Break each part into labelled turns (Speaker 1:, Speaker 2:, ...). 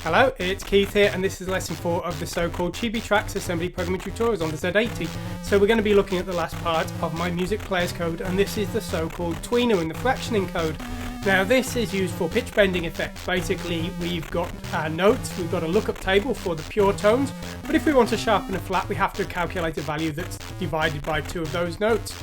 Speaker 1: Hello, it's Keith here, and this is lesson 4 of the so-called ChibiTracks assembly programming tutorials on the Z80. So we're going to be looking at the last part of my music player's code, and this is the so-called tweener in the fractioning code. Now this is used for pitch bending effects. Basically we've got our notes, we've got a lookup table for the pure tones, but if we want to sharpen a flat we have to calculate a value that's divided by 2 of those notes.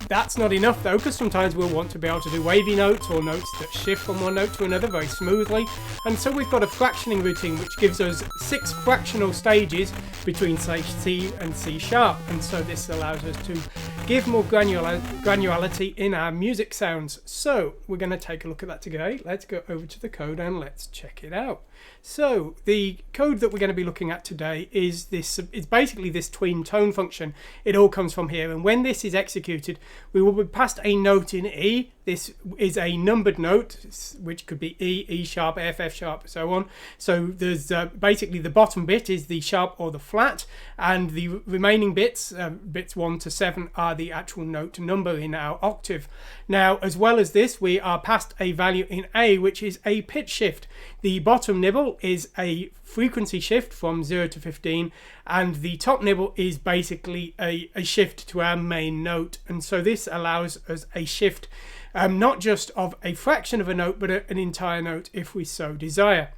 Speaker 1: That's not enough though, because sometimes we'll want to be able to do wavy notes or notes that shift from one note to another very smoothly, and so we've got a fractioning routine which gives us 6 fractional stages between say C and C sharp, and so this allows us to give more granularity in our music sounds. So we're going to take a look at that today. Let's go over to the code and let's check it out. So the code that we're going to be looking at today is this. It's basically this tween tone function. It all comes from here, and when this is executed we will be passed a note in E. This is a numbered note which could be E, E sharp, F, F sharp, so on. So there's basically the bottom bit is the sharp or the flat, and the remaining bits, bits 1 to 7, are the actual note number in our octave. Now as well as this we are passed a value in A which is a pitch shift. The bottom nibble is a frequency shift from 0 to 15, and the top nibble is basically a shift to our main note, and so this allows us a shift not just of a fraction of a note but an entire note if we so desire.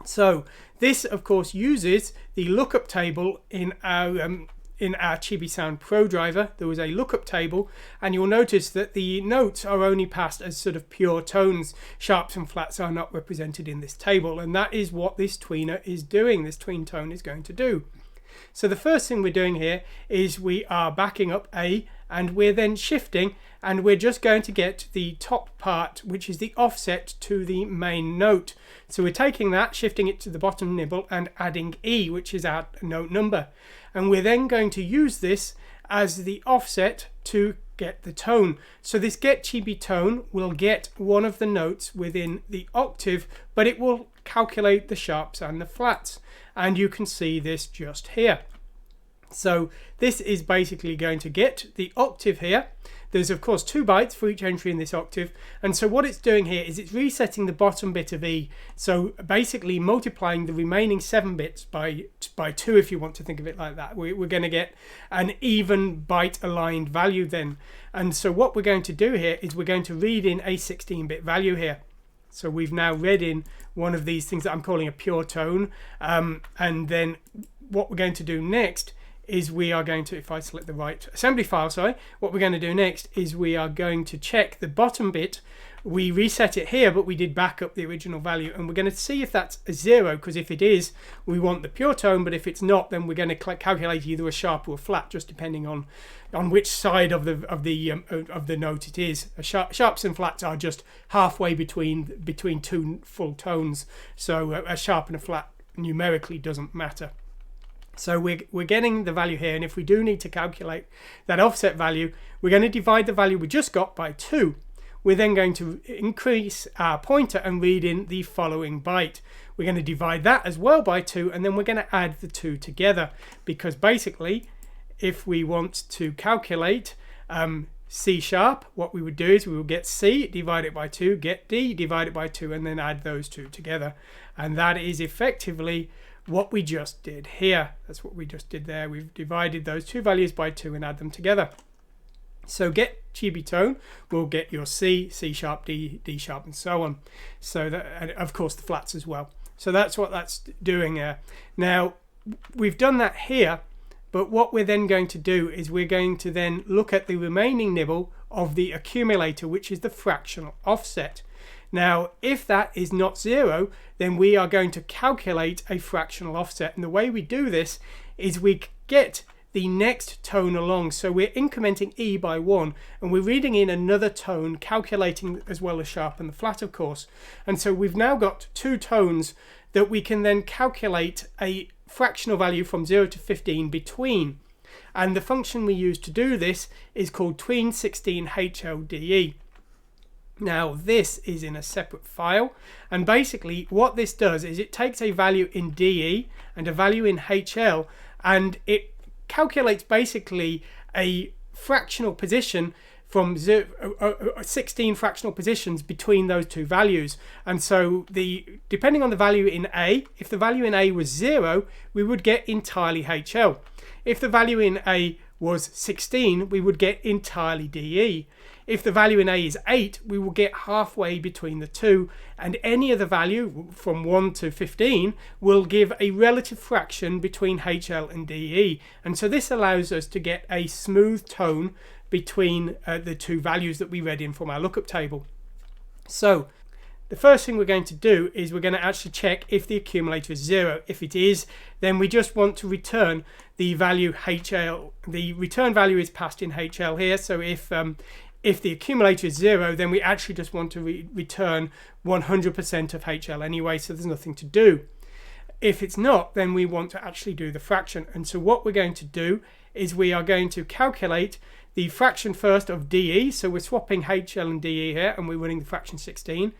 Speaker 1: So this of course uses the lookup table in our ChibiSound Pro driver. There was a lookup table, and you'll notice that the notes are only passed as sort of pure tones. Sharps and flats are not represented in this table, and that is what this tweener is doing. This tween tone is going to do. So the first thing we're doing here is we are backing up A, and we're then shifting, and we're just going to get the top part which is the offset to the main note. So we're taking that, shifting it to the bottom nibble and adding E, which is our note number, and we're then going to use this as the offset to get the tone. So this get chibi tone will get one of the notes within the octave, but it will calculate the sharps and the flats, and you can see this just here. So this is basically going to get the octave here. There's of course 2 bytes for each entry in this octave, and so what it's doing here is it's resetting the bottom bit of E, so basically multiplying the remaining 7 bits by 2, if you want to think of it like that. We're going to get an even byte aligned value then, and so what we're going to do here is we're going to read in a 16-bit value here. So we've now read in one of these things that I'm calling a pure tone, and then what we're going to do next is we are going to, if I select the right assembly file, what we're going to do next is we are going to check the bottom bit. We reset it here, but we did back up the original value, and we're going to see if that's a 0, because if it is, we want the pure tone, but if it's not, then we're going to calculate either a sharp or a flat, just depending on which side of the note it is. Sharps and flats are just halfway between 2 full tones, so a sharp and a flat numerically doesn't matter. So we're getting the value here, and if we do need to calculate that offset value, we're going to divide the value we just got by 2. We're then going to increase our pointer and read in the following byte. We're going to divide that as well by 2, and then we're going to add the 2 together, because basically if we want to calculate C sharp, what we would do is we will get C, divide it by 2, get D, divide it by 2, and then add those 2 together, and that is effectively what we just did here. That's what we just did there. We've divided those 2 values by 2 and add them together. So get chibi tone will get your C, C sharp, D, D sharp, and so on. So that, and of course the flats as well. So that's what that's doing there. Now we've done that here, but what we're then going to do is we're going to then look at the remaining nibble of the accumulator, which is the fractional offset. Now if that is not 0, then we are going to calculate a fractional offset, and the way we do this is we get the next tone along. So we're incrementing E by 1, and we're reading in another tone, calculating as well as sharp and the flat of course, and so we've now got 2 tones that we can then calculate a fractional value from 0 to 15 between, and the function we use to do this is called tween16HLDE. Now this is in a separate file, and basically what this does is it takes a value in DE and a value in HL, and it calculates basically a fractional position from 16 fractional positions between those two values. And so depending on the value in A, if the value in A was 0, we would get entirely HL. If the value in A was 16, we would get entirely DE. If the value in A is 8, we will get halfway between the two, and any other value from 1 to 15 will give a relative fraction between HL and DE. And so this allows us to get a smooth tone between the two values that we read in from our lookup table. So the first thing we're going to do is we're going to actually check if the accumulator is 0. If it is, then we just want to return the value HL. The return value is passed in HL here, so if the accumulator is 0, then we actually just want to return 100% of HL anyway, so there's nothing to do. If it's not, then we want to actually do the fraction. And so what we're going to do is we are going to calculate the fraction first of DE, so we're swapping HL and DE here, and we're running the fraction 16.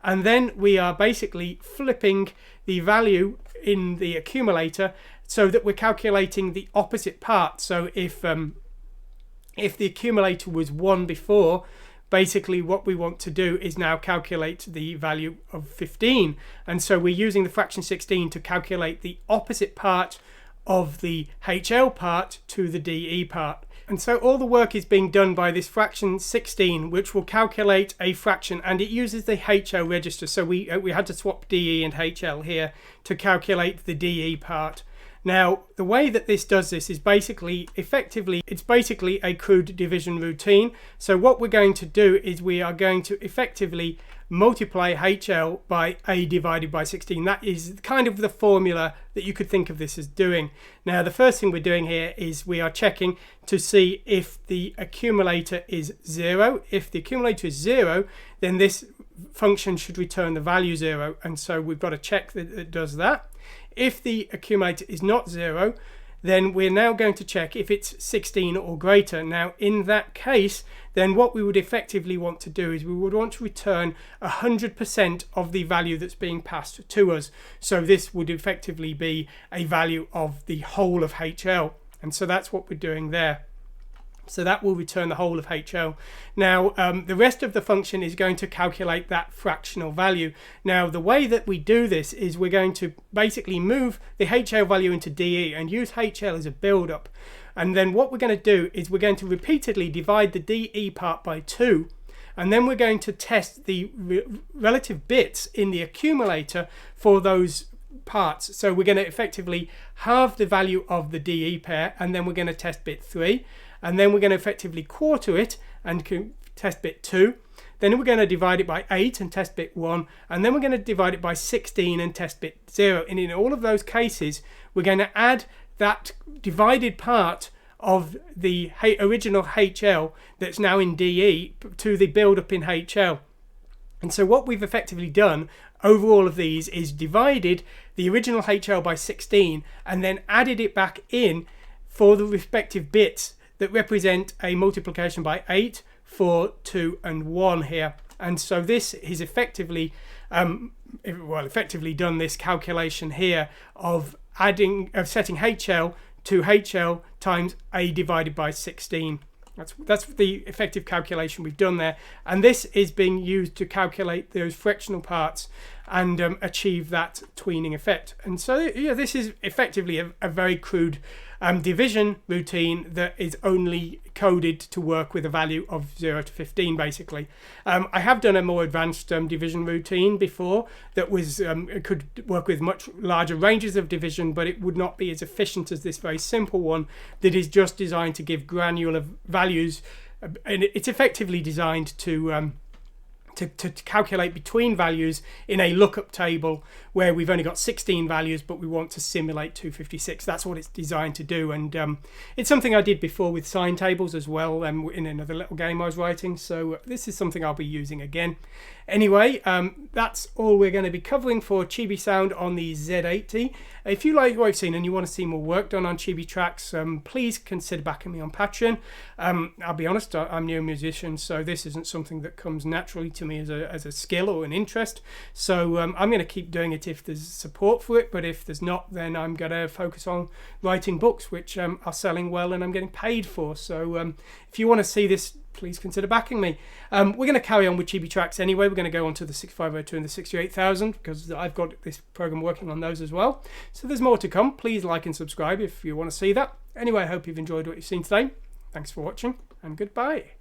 Speaker 1: And then we are basically flipping the value in the accumulator so that we're calculating the opposite part. So if the accumulator was 1 before, basically what we want to do is now calculate the value of 15. And so we're using the fraction 16 to calculate the opposite part of the HL part to the DE part. And so all the work is being done by this fraction 16, which will calculate a fraction, and it uses the HL register. So we had to swap DE and HL here to calculate the DE part. Now, the way that this does this is it's basically a crude division routine. So what we're going to do is we are going to effectively multiply HL by A divided by 16. That is kind of the formula that you could think of this as doing. Now, the first thing we're doing here is we are checking to see if the accumulator is 0. If the accumulator is 0, then this function should return the value 0. And so we've got to check that it does that. If the accumulator is not 0, then we're now going to check if it's 16 or greater. Now, in that case, then what we would effectively want to do is we would want to return 100% of the value that's being passed to us. So this would effectively be a value of the whole of HL. And so that's what we're doing there. So that will return the whole of HL. Now, the rest of the function is going to calculate that fractional value. Now, the way that we do this is we're going to basically move the HL value into DE and use HL as a build-up. And then what we're going to do is we're going to repeatedly divide the DE part by 2. And then we're going to test the relative bits in the accumulator for those parts. So we're going to effectively halve the value of the DE pair, and then we're going to test bit 3. And then we're going to effectively quarter it and test bit 2. Then we're going to divide it by 8 and test bit 1. And then we're going to divide it by 16 and test bit 0. And in all of those cases, we're going to add that divided part of the original HL that's now in DE to the build-up in HL. And so what we've effectively done over all of these is divided the original HL by 16 and then added it back in for the respective bits that represent a multiplication by 8, 4, 2 and 1 here. And so this is effectively done this calculation here of setting HL to HL times A divided by 16. That's the effective calculation we've done there, and this is being used to calculate those fractional parts and achieve that tweening effect. And so yeah, this is effectively a very crude division routine that is only coded to work with a value of 0 to 15 basically. I have done a more advanced division routine before that was could work with much larger ranges of division, but it would not be as efficient as this very simple one that is just designed to give granular values, and it's effectively designed to calculate between values in a lookup table where we've only got 16 values but we want to simulate 256. That's what it's designed to do, and it's something I did before with sine tables as well in another little game I was writing, so this is something I'll be using again. Anyway, that's all we're going to be covering for ChibiSound on the Z80. If you like what I've seen and you want to see more work done on ChibiTracks, please consider backing me on Patreon. I'll be honest, I'm new musician, so this isn't something that comes naturally to me as a skill or an interest. So I'm going to keep doing it if there's support for it, but if there's not, then I'm going to focus on writing books, which are selling well and I'm getting paid for. So if you want to see this please consider backing me. We're going to carry on with ChibiTracks anyway. We're going to go on to the 6502 and the 68000 because I've got this program working on those as well. So there's more to come. Please like and subscribe if you want to see that. Anyway, I hope you've enjoyed what you've seen today. Thanks for watching and goodbye.